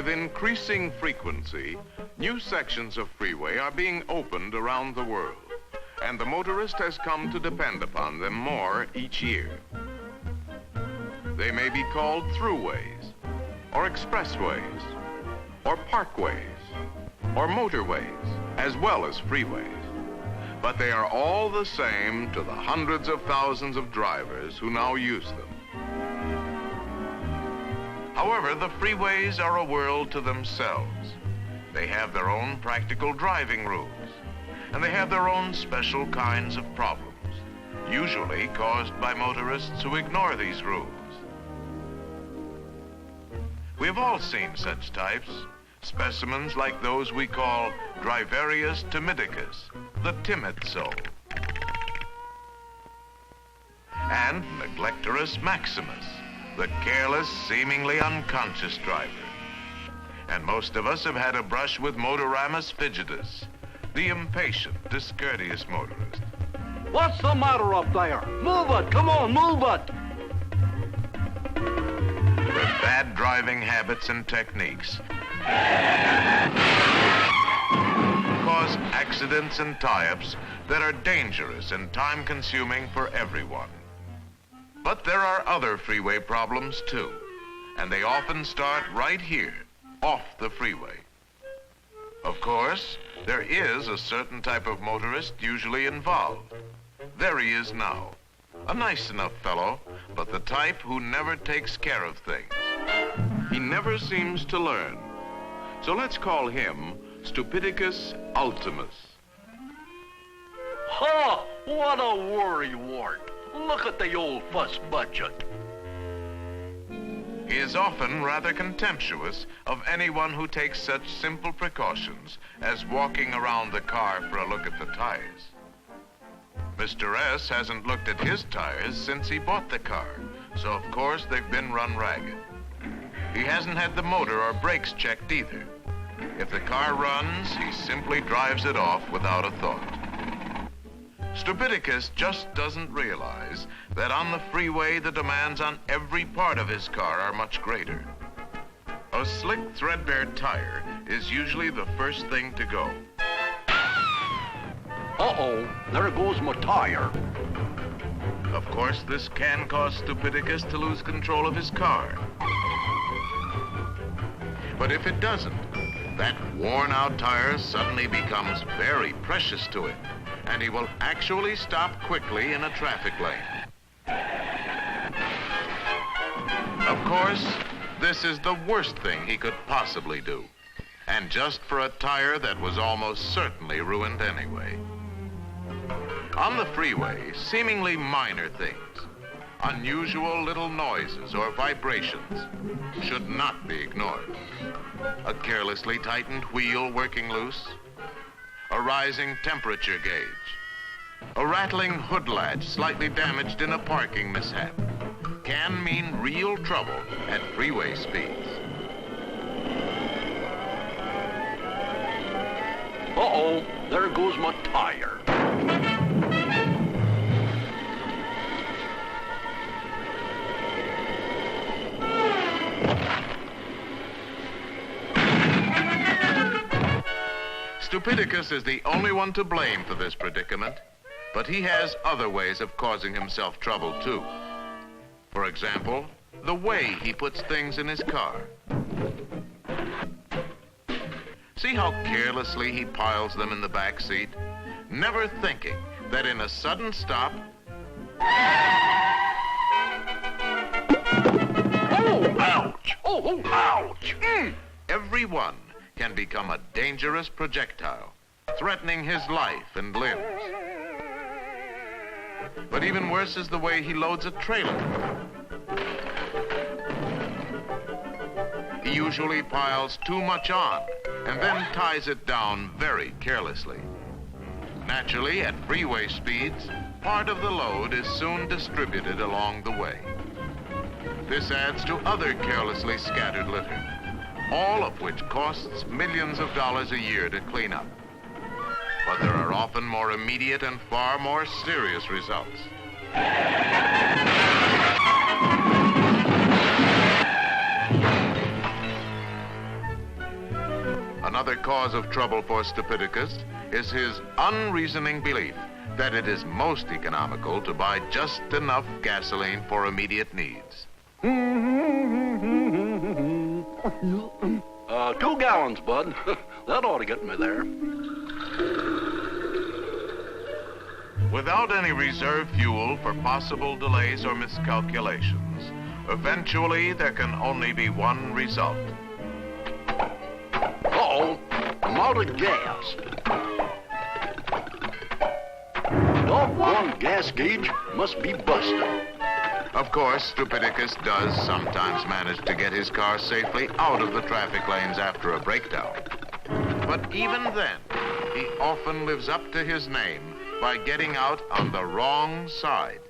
With increasing frequency, new sections of freeway are being opened around the world, and the motorist has come to depend upon them more each year. They may be called throughways, or expressways, or parkways, or motorways, as well as freeways. But they are all the same to the hundreds of thousands of drivers who now use them. However, the freeways are a world to themselves. They have their own practical driving rules, and they have their own special kinds of problems, usually caused by motorists who ignore these rules. We've all seen such types, specimens like those we call Driverius timidicus, the timid soul, and Neglectorus maximus, the careless, seemingly unconscious driver. And most of us have had a brush with Motoramus fidgetus, the impatient, discourteous motorist. What's the matter up there? Move it, come on, move it! With bad driving habits and techniques, cause accidents and tie-ups that are dangerous and time-consuming for everyone. But there are other freeway problems too, and they often start right here, off the freeway. Of course, there is a certain type of motorist usually involved. There he is now, a nice enough fellow, but the type who never takes care of things. He never seems to learn. So let's call him Stupidicus ultimus. Ha! What a worrywart! Look at the old fuss budget. He is often rather contemptuous of anyone who takes such simple precautions as walking around the car for a look at the tires. Mr. S hasn't looked at his tires since he bought the car, so of course they've been run ragged. He hasn't had the motor or brakes checked either. If the car runs, he simply drives it off without a thought. Stupidicus just doesn't realize that on the freeway the demands on every part of his car are much greater. A slick, threadbare tire is usually the first thing to go. Uh-oh, there goes my tire. Of course, this can cause Stupidicus to lose control of his car. But if it doesn't, that worn-out tire suddenly becomes very precious to him, and he will actually stop quickly in a traffic lane. Of course, this is the worst thing he could possibly do, and just for a tire that was almost certainly ruined anyway. On the freeway, seemingly minor things, unusual little noises or vibrations, should not be ignored. A carelessly tightened wheel working loose, a rising temperature gauge, a rattling hood latch slightly damaged in a parking mishap can mean real trouble at freeway speeds. Uh-oh, there goes my tire. Stupidicus is the only one to blame for this predicament, but he has other ways of causing himself trouble too. For example, the way he puts things in his car. See how carelessly he piles them in the back seat, never thinking that in a sudden stop... Oh, ouch! Oh, ouch! Every one can become a dangerous projectile, threatening his life and limbs. But even worse is the way he loads a trailer. He usually piles too much on and then ties it down very carelessly. Naturally, at freeway speeds, part of the load is soon distributed along the way. This adds to other carelessly scattered litter, all of which costs millions of dollars a year to clean up. But there are often more immediate and far more serious results. cause of trouble for Stupidicus is his unreasoning belief that it is most economical to buy just enough gasoline for immediate needs. 2 gallons, Bud. That ought to get me there. Without any reserve fuel for possible delays or miscalculations, eventually there can only be one result. Uh-oh, I'm out of gas. Doggone gas gauge must be busted. Of course, Stupidicus does sometimes manage to get his car safely out of the traffic lanes after a breakdown. But even then, he often lives up to his name by getting out on the wrong side.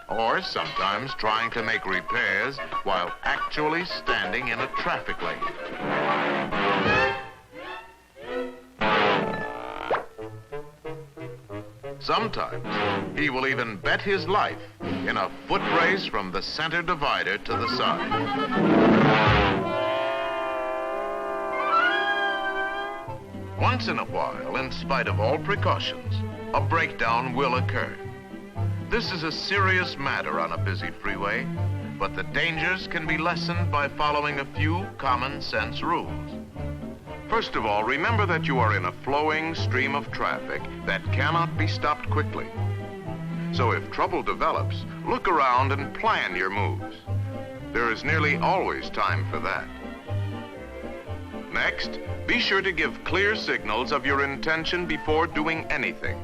Or sometimes trying to make repairs while actually standing in a traffic lane. Sometimes he will even bet his life in a foot race from the center divider to the side. Once in a while, in spite of all precautions, a breakdown will occur. This is a serious matter on a busy freeway, but the dangers can be lessened by following a few common sense rules. First of all, remember that you are in a flowing stream of traffic that cannot be stopped quickly. So if trouble develops, look around and plan your moves. There is nearly always time for that. Next, be sure to give clear signals of your intention before doing anything.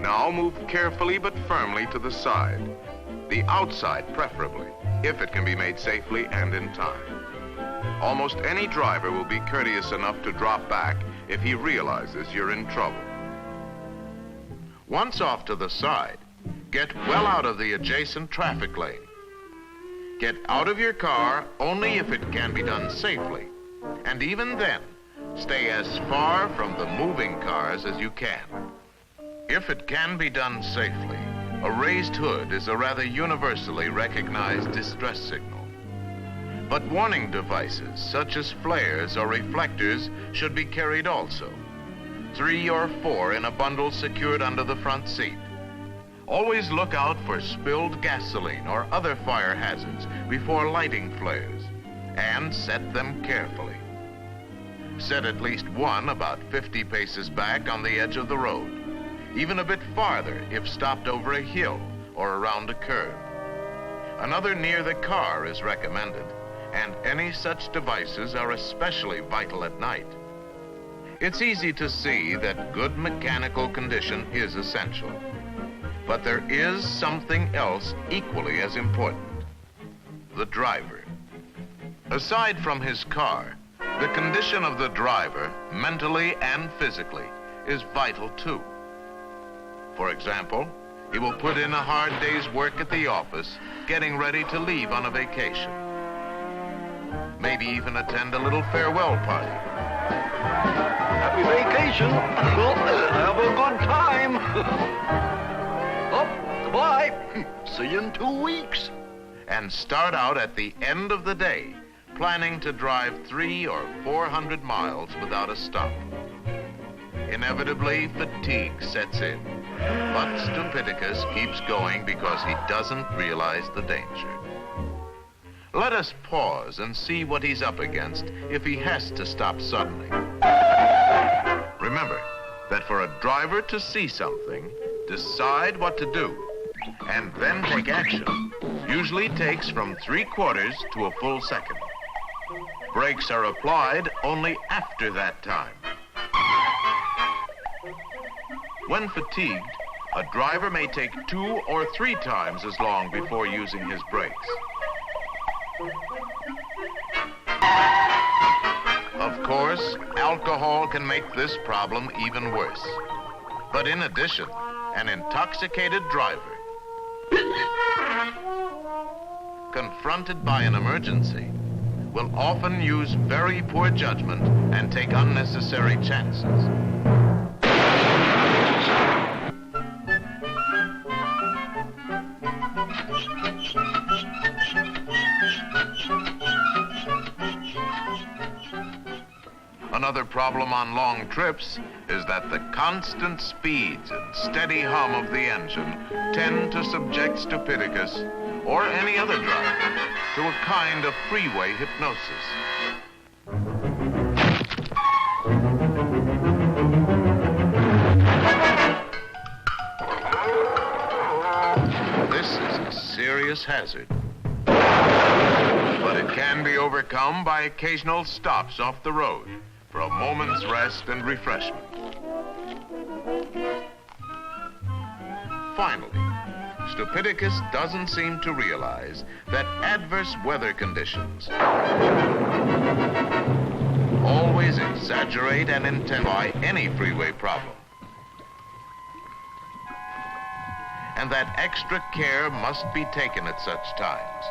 Now move carefully but firmly to the side, the outside preferably, if it can be made safely and in time. Almost any driver will be courteous enough to drop back if he realizes you're in trouble. Once off to the side, get well out of the adjacent traffic lane. Get out of your car only if it can be done safely, and even then, stay as far from the moving cars as you can. If it can be done safely, a raised hood is a rather universally recognized distress signal. But warning devices, such as flares or reflectors, should be carried also. 3 or 4 in a bundle secured under the front seat. Always look out for spilled gasoline or other fire hazards before lighting flares, and set them carefully. Set at least one about 50 paces back on the edge of the road, even a bit farther if stopped over a hill or around a curve. Another near the car is recommended, and any such devices are especially vital at night. It's easy to see that good mechanical condition is essential, but there is something else equally as important: the driver. Aside from his car, the condition of the driver, mentally and physically, is vital too. For example, he will put in a hard day's work at the office, getting ready to leave on a vacation. Maybe even attend a little farewell party. Happy vacation. Have a good time. Oh, goodbye. See you in 2 weeks. And start out at the end of the day, planning to drive 300 or 400 miles without a stop. Inevitably, fatigue sets in, but Stupidicus keeps going because he doesn't realize the danger. Let us pause and see what he's up against if he has to stop suddenly. Remember that for a driver to see something, decide what to do, and then take action usually takes from 3/4 to a full second. Brakes are applied only after that time. When fatigued, a driver may take 2 or 3 times as long before using his brakes. Of course, alcohol can make this problem even worse. But in addition, an intoxicated driver, confronted by an emergency, will often use very poor judgment and take unnecessary chances. Another problem on long trips is that the constant speeds and steady hum of the engine tend to subject Stupidicus, or any other driver, to a kind of freeway hypnosis. This is a serious hazard, but it can be overcome by occasional stops off the road for a moment's rest and refreshment. Finally, Stupidicus doesn't seem to realize that adverse weather conditions always exaggerate and intensify any freeway problem, and that extra care must be taken at such times.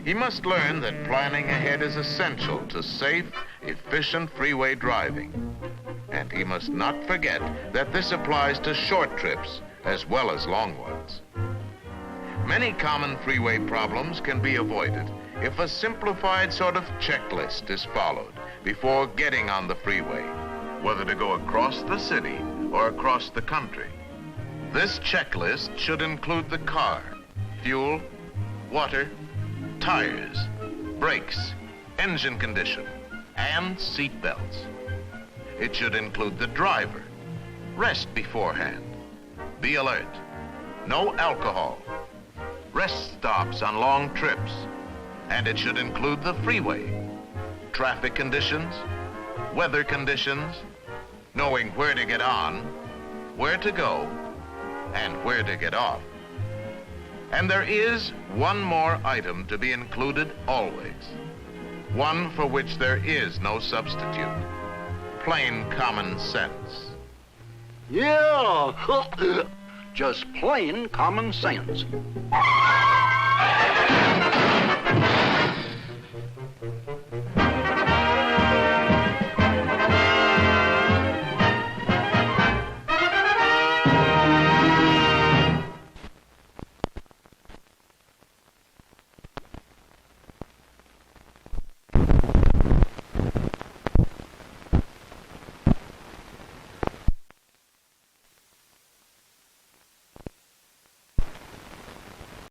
He must learn that planning ahead is essential to safe, efficient freeway driving. And he must not forget that this applies to short trips as well as long ones. Many common freeway problems can be avoided if a simplified sort of checklist is followed before getting on the freeway, whether to go across the city or across the country. This checklist should include the car, fuel, water, tires, brakes, engine condition, and seat belts. It should include the driver. Rest beforehand. Be alert. No alcohol. Rest stops on long trips. And it should include the freeway. Traffic conditions, weather conditions, knowing where to get on, where to go, and where to get off. And there is one more item to be included always. One for which there is no substitute. Plain common sense. Yeah, just plain common sense.